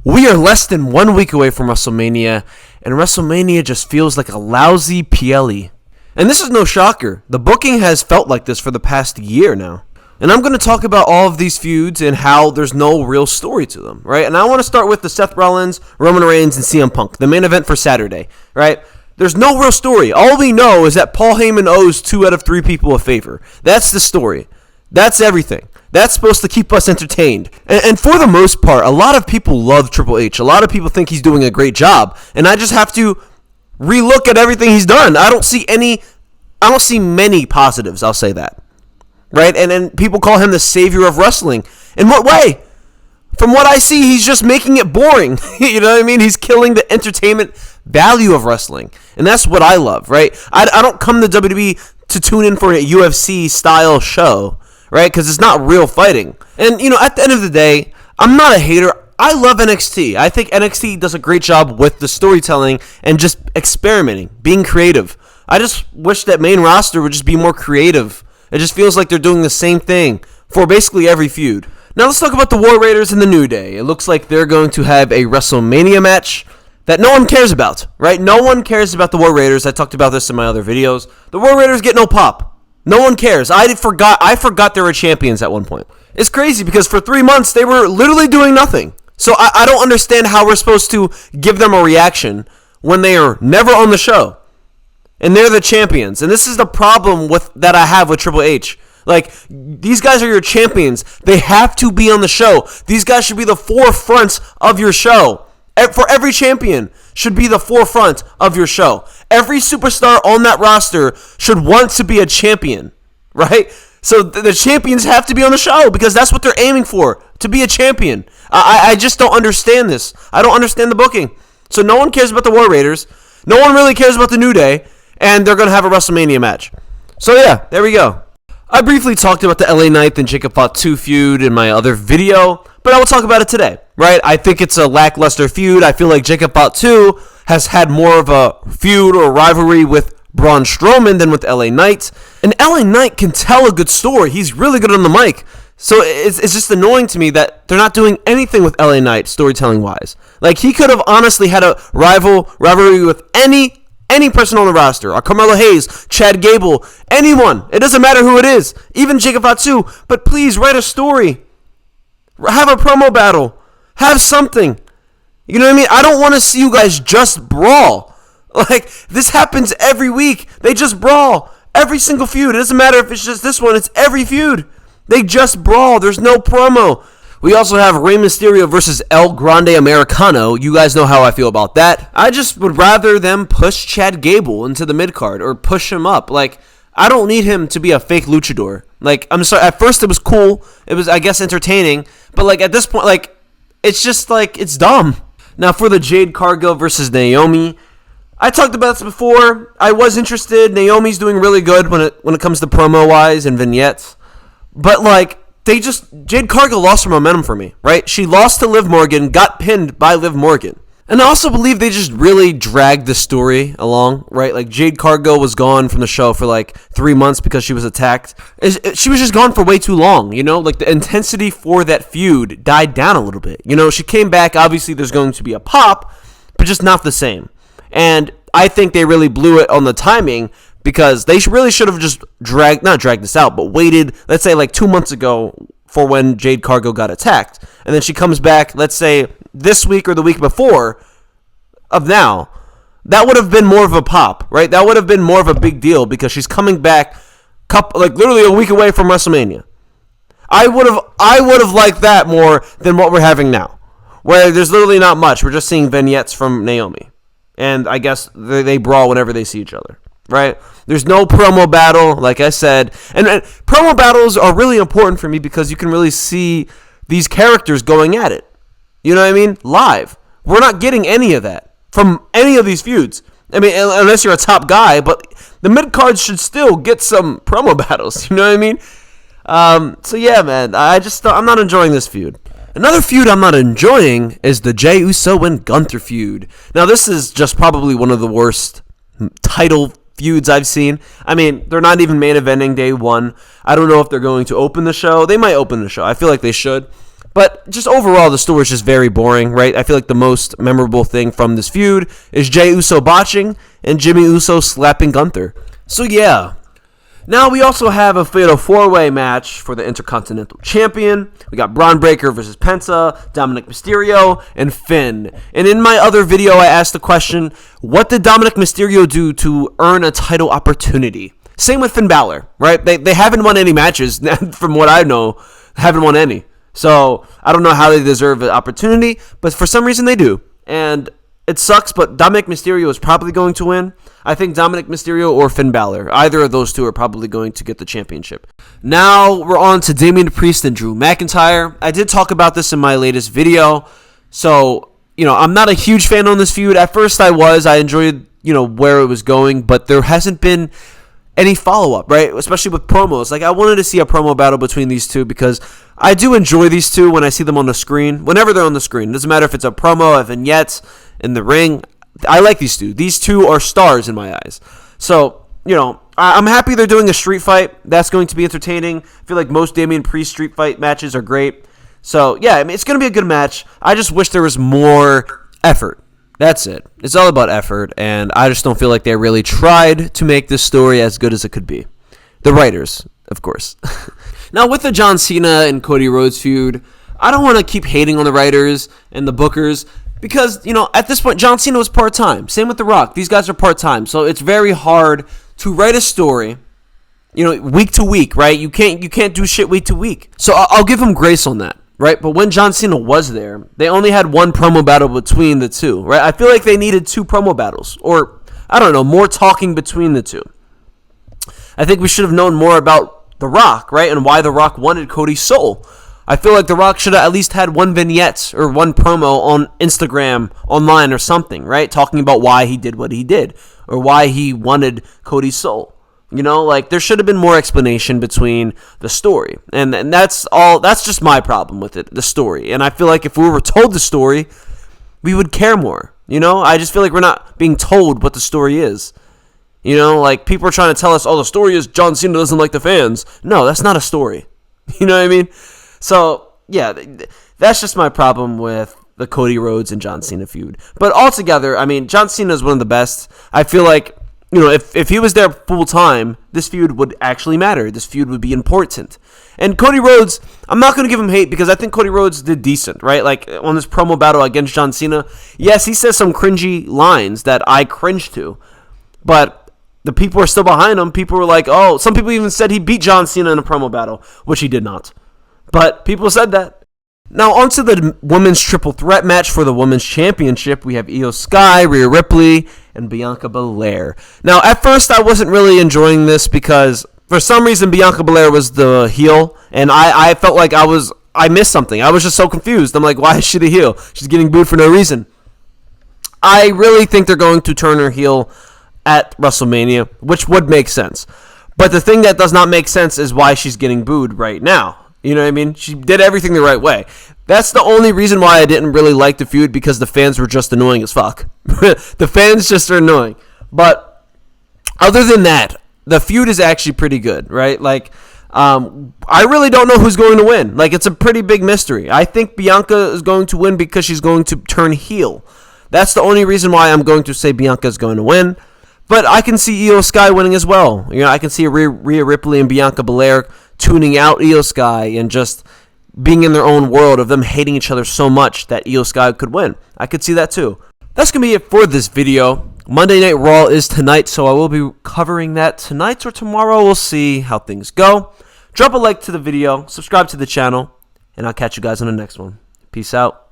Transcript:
We are less than 1 week away from WrestleMania, and WrestleMania just feels like a lousy PLE. And this is no shocker. The booking has felt like this for the past year now. And I'm going to talk about all of these feuds and how there's no real story to them, right? And I want to start with the Seth Rollins, Roman Reigns, and CM Punk, the main event for Saturday, right? There's no real story. All we know is that Paul Heyman owes 2 out of 3 people a favor. That's the story. That's everything. That's supposed to keep us entertained. And for the most part, a lot of people love Triple H. A lot of people think he's doing a great job. And I just have to relook at everything he's done. I don't see many positives, I'll say that. Right? And then people call him the savior of wrestling. In what way? From what I see, he's just making it boring. You know what I mean? He's killing the entertainment value of wrestling. And that's what I love, right? I don't come to WWE to tune in for a UFC-style show, right? Because it's not real fighting. And, at the end of the day, I'm not a hater. I love NXT. I think NXT does a great job with the storytelling and just experimenting, being creative. I just wish that main roster would just be more creative. It just feels like they're doing the same thing for basically every feud. Now let's talk about the War Raiders and the New Day. It looks like they're going to have a WrestleMania match that no one cares about, right? No one cares about the War Raiders. I talked about this in my other videos. The War Raiders get no pop. No one cares. I forgot they were champions at one point. It's crazy because for 3 months they were literally doing nothing. So I don't understand how we're supposed to give them a reaction when they are never on the show. And they're the champions. And this is the problem that I have with Triple H. Like, these guys are your champions. They have to be on the show. These guys should be the forefronts of your show. For every champion should be the forefront of your show. Every superstar on that roster should want to be a champion, right? So the champions have to be on the show because that's what they're aiming for, to be a champion. I just don't understand this. I don't understand the booking. So no one cares about the War Raiders. No one really cares about the New Day. And they're going to have a WrestleMania match. So yeah, there we go. I briefly talked about the LA Knight and Jacob Fatu feud in my other video, but I will talk about it today, right? I think it's a lackluster feud. I feel like Jacob Fatu has had more of a feud or rivalry with Braun Strowman than with LA Knight. And LA Knight can tell a good story. He's really good on the mic. So it's just annoying to me that they're not doing anything with LA Knight storytelling-wise. Like, he could have honestly had a rivalry with any person on the roster, or Carmelo Hayes, Chad Gable, anyone. It doesn't matter who it is, even Jacob Fatu. But please write a story. Have a promo battle. Have something. You know what I mean? I don't want to see you guys just brawl. Like, this happens every week. They just brawl. Every single feud. It doesn't matter if it's just this one. It's every feud. They just brawl. There's no promo. We also have Rey Mysterio versus El Grande Americano. You guys know how I feel about that. I just would rather them push Chad Gable into the mid-card or push him up. Like, I don't need him to be a fake luchador. Like, I'm sorry. At first, it was cool. It was, I guess, entertaining. But, like, at this point, like, it's just, like, it's dumb. Now, for the Jade Cargill versus Naomi, I talked about this before. I was interested. Naomi's doing really good when it comes to promo-wise and vignettes. But, like, Jade Cargill lost her momentum for me, right? She lost to Liv Morgan, got pinned by Liv Morgan. And I also believe they just really dragged the story along, right? Like, Jade Cargill was gone from the show for like 3 months because she was attacked. She was just gone for way too long, you know? Like, the intensity for that feud died down a little bit. You know, she came back. Obviously, there's going to be a pop, but just not the same. And I think they really blew it on the timing, because they really should have just not dragged this out, but waited, let's say, like 2 months ago for when Jade Cargill got attacked. And then she comes back, let's say, this week or the week before of now. That would have been more of a pop, right? That would have been more of a big deal because she's coming back like literally a week away from WrestleMania. I would have liked that more than what we're having now, where there's literally not much. We're just seeing vignettes from Naomi. And I guess they brawl whenever they see each other. Right? There's no promo battle, like I said. And promo battles are really important for me because you can really see these characters going at it. You know what I mean? Live. We're not getting any of that from any of these feuds. I mean, unless you're a top guy, but the mid-cards should still get some promo battles. You know what I mean? So yeah, man, I'm not enjoying this feud. Another feud I'm not enjoying is the Jey Uso and Gunther feud. Now, this is just probably one of the worst title feuds I've seen. I mean, they're not even main eventing day one. I don't know if they're going to open the show. They might open the show. I feel like they should. But just overall, the story is just very boring, right? I feel like the most memorable thing from this feud is Jey Uso botching and Jimmy Uso slapping Gunther. So yeah. Now we also have a fatal 4-way match for the Intercontinental Champion. We got Braun Breaker versus Penta, Dominic Mysterio, and Finn. And in my other video, I asked the question, what did Dominic Mysterio do to earn a title opportunity? Same with Finn Balor, right? They haven't won any matches, from what I know, haven't won any. So I don't know how they deserve an opportunity, but for some reason they do. And it sucks, but Dominic Mysterio is probably going to win. I think Dominic Mysterio or Finn Balor, either of those two are probably going to get the championship. Now we're on to Damian Priest and Drew McIntyre. I did talk about this in my latest video. So, I'm not a huge fan on this feud. At first I enjoyed, where it was going, but there hasn't been any follow-up, right? Especially with promos. Like, I wanted to see a promo battle between these two because I do enjoy these two when I see them on the screen. Whenever they're on the screen. It doesn't matter if it's a promo, a vignette, in the ring. I like these two. These two are stars in my eyes. So, I'm happy they're doing a street fight. That's going to be entertaining. I feel like most Damian Priest street fight matches are great. So, yeah, it's going to be a good match. I just wish there was more effort. That's it. It's all about effort, and I just don't feel like they really tried to make this story as good as it could be. The writers, of course. Now, with the John Cena and Cody Rhodes feud, I don't want to keep hating on the writers and the bookers because, at this point, John Cena was part-time. Same with The Rock. These guys are part-time, so it's very hard to write a story, week to week, right? You can't do shit week to week. So I'll give them grace on that. Right, but when John Cena was there, they only had one promo battle between the two, right? I feel like they needed two promo battles, or, I don't know, more talking between the two. I think we should have known more about The Rock, right, and why The Rock wanted Cody's soul. I feel like The Rock should have at least had one vignette or one promo on Instagram, online, or something, right, talking about why he did what he did, or why he wanted Cody's soul. There should have been more explanation between the story. And that's just my problem with it, the story. And I feel like if we were told the story, we would care more. I just feel like we're not being told what the story is. People are trying to tell us, the story is John Cena doesn't like the fans. No, that's not a story. You know what I mean? So, yeah, that's just my problem with the Cody Rhodes and John Cena feud. But altogether, John Cena is one of the best. I feel like, if he was there full time, this feud would actually matter. This feud would be important. And Cody Rhodes, I'm not going to give him hate because I think Cody Rhodes did decent, right? Like on this promo battle against John Cena. Yes, he says some cringy lines that I cringe to. But the people are still behind him. People were like, some people even said he beat John Cena in a promo battle, which he did not. But people said that. Now, on to the women's triple threat match for the women's championship. We have Io Sky, Rhea Ripley, and Bianca Belair. Now, at first, I wasn't really enjoying this because, for some reason, Bianca Belair was the heel, and I felt like I missed something. I was just so confused. I'm like, why is she the heel? She's getting booed for no reason. I really think they're going to turn her heel at WrestleMania, which would make sense. But the thing that does not make sense is why she's getting booed right now. You know what I mean? She did everything the right way. That's the only reason why I didn't really like the feud, because the fans were just annoying as fuck. The fans just are annoying. But other than that, the feud is actually pretty good, right? I really don't know who's going to win. It's a pretty big mystery. I think Bianca is going to win because she's going to turn heel. That's the only reason why I'm going to say Bianca is going to win. But I can see Io Sky winning as well. I can see Rhea Ripley and Bianca Belair tuning out Io Sky and just being in their own world of them hating each other so much that Io Sky could win. I could see that too. That's going to be it for this video. Monday Night Raw is tonight, so I will be covering that tonight or tomorrow. We'll see how things go. Drop a like to the video, subscribe to the channel, and I'll catch you guys on the next one. Peace out.